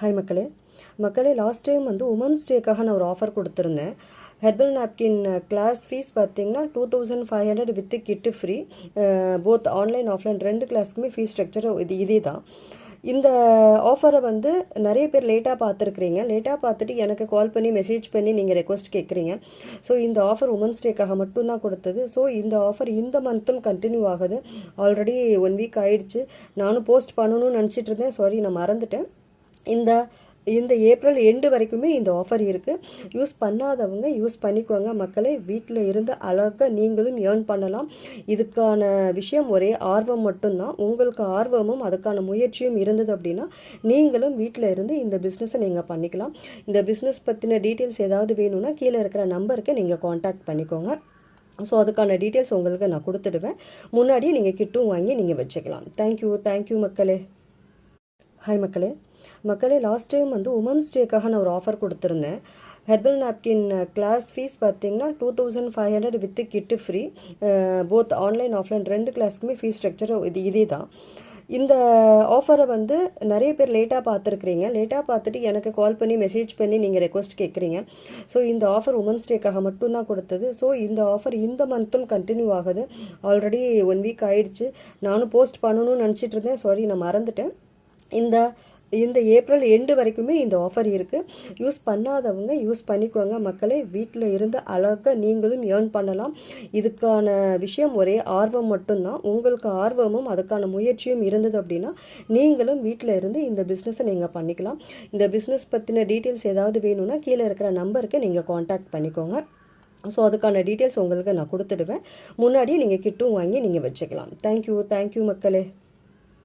Hi மக்களே. மக்களே, last time வந்து உமன்ஸ் டேக்காக நான் ஒரு ஆஃபர் கொடுத்துருந்தேன். ஹெர்பல் நாப்கின் கிளாஸ் ஃபீஸ் பார்த்தீங்கன்னா 2500 with kit free. Both online offline 2 கிளாஸ்க்குமே ஃபீஸ் ஸ்ட்ரக்சர் இதே தான். இந்த ஆஃபரை வந்து நிறைய பேர் லேட்டாக பார்த்துருக்குறீங்க. லேட்டாக பார்த்துட்டு எனக்கு கால் பண்ணி மெசேஜ் பண்ணி நீங்கள் ரெக்வஸ்ட் கேட்குறீங்க. ஸோ இந்த ஆஃபர் உமன்ஸ் டேக்காக மட்டும்தான் கொடுத்தது. ஸோ இந்த ஆஃபர் இந்த மந்த்தும் கண்டினியூ ஆகுது. ஆல்ரெடி 1 வீக் ஆயிடுச்சு. நானும் போஸ்ட் பண்ணணும்னு நினச்சிட்டு இருந்தேன். சாரி, நான் மறந்துட்டேன். இந்த ஏப்ரல் எண்டு வரைக்குமே இந்த ஆஃபர் இருக்குது. யூஸ் பண்ணாதவங்க யூஸ் பண்ணிக்கோங்க மக்களே. வீட்டில் இருந்து அழகாக நீங்களும் ஏர்ன் பண்ணலாம். இதுக்கான விஷயம் ஒரே ஆர்வம் மட்டும்தான். உங்களுக்கு ஆர்வமும் அதுக்கான முயற்சியும் இருந்தது அப்படின்னா நீங்களும் வீட்டில் இருந்து இந்த பிஸ்னஸை நீங்கள் பண்ணிக்கலாம். இந்த பிஸ்னஸ் பற்றின டீட்டெயில்ஸ் ஏதாவது வேணும்னா கீழே இருக்கிற நம்பருக்கு நீங்கள் காண்டாக்ட் பண்ணிக்கோங்க. ஸோ அதுக்கான டீட்டெயில்ஸ் உங்களுக்கு நான் கொடுத்துடுவேன். முன்னாடியே நீங்கள் கிட்டும் வாங்கி நீங்கள் வச்சுக்கலாம். தேங்க்யூ மக்களே. ஹாய் மக்களே, லாஸ்ட் டைம் வந்து உமன்ஸ் டேக்காக நான் ஒரு ஆஃபர் கொடுத்துருந்தேன். ஹெர்பல் நாப்கின் கிளாஸ் ஃபீஸ் பார்த்தீங்கன்னா 2500 with kit free. Both online offline 2 கிளாஸ்க்குமே ஃபீஸ் ஸ்ட்ரக்சர் இதே தான். இந்த ஆஃபரை வந்து நிறைய பேர் லேட்டாக பார்த்துருக்குறீங்க. லேட்டாக பார்த்துட்டு எனக்கு கால் பண்ணி மெசேஜ் பண்ணி நீங்கள் ரெக்வஸ்ட் கேட்குறீங்க. ஸோ இந்த ஆஃபர் உமன்ஸ் டேக்காக மட்டும்தான் கொடுத்தது. ஸோ இந்த ஆஃபர் இந்த மந்த்தும் கண்டினியூ ஆகுது. ஆல்ரெடி 1 வீக் ஆயிடுச்சு. நானும் போஸ்ட் பண்ணணும்னு நினச்சிட்டு இருந்தேன். சாரி, நான் மறந்துட்டேன். இந்த ஏப்ரல் எண்டு வரைக்குமே இந்த ஆஃபர் இருக்குது. யூஸ் பண்ணாதவங்க யூஸ் பண்ணிக்கோங்க மக்களே. வீட்டில் இருந்து அழகாக நீங்களும் ஏர்ன் பண்ணலாம். இதுக்கான விஷயம் ஒரே ஆர்வம் மட்டும்தான். உங்களுக்கு ஆர்வமும் அதுக்கான முயற்சியும் இருந்தது அப்படின்னா நீங்களும் வீட்டில் இருந்து இந்த பிஸ்னஸை நீங்கள் பண்ணிக்கலாம். இந்த பிஸ்னஸ் பற்றின டீட்டெயில்ஸ் ஏதாவது வேணும்னா கீழே இருக்கிற நம்பருக்கு நீங்கள் காண்டாக்ட் பண்ணிக்கோங்க. ஸோ அதுக்கான டீட்டெயில்ஸ் உங்களுக்கு நான் கொடுத்துடுவேன். முன்னாடியே நீங்கள் கிட்டும் வாங்கி நீங்கள் வச்சுக்கலாம். தேங்க்யூ மக்களே.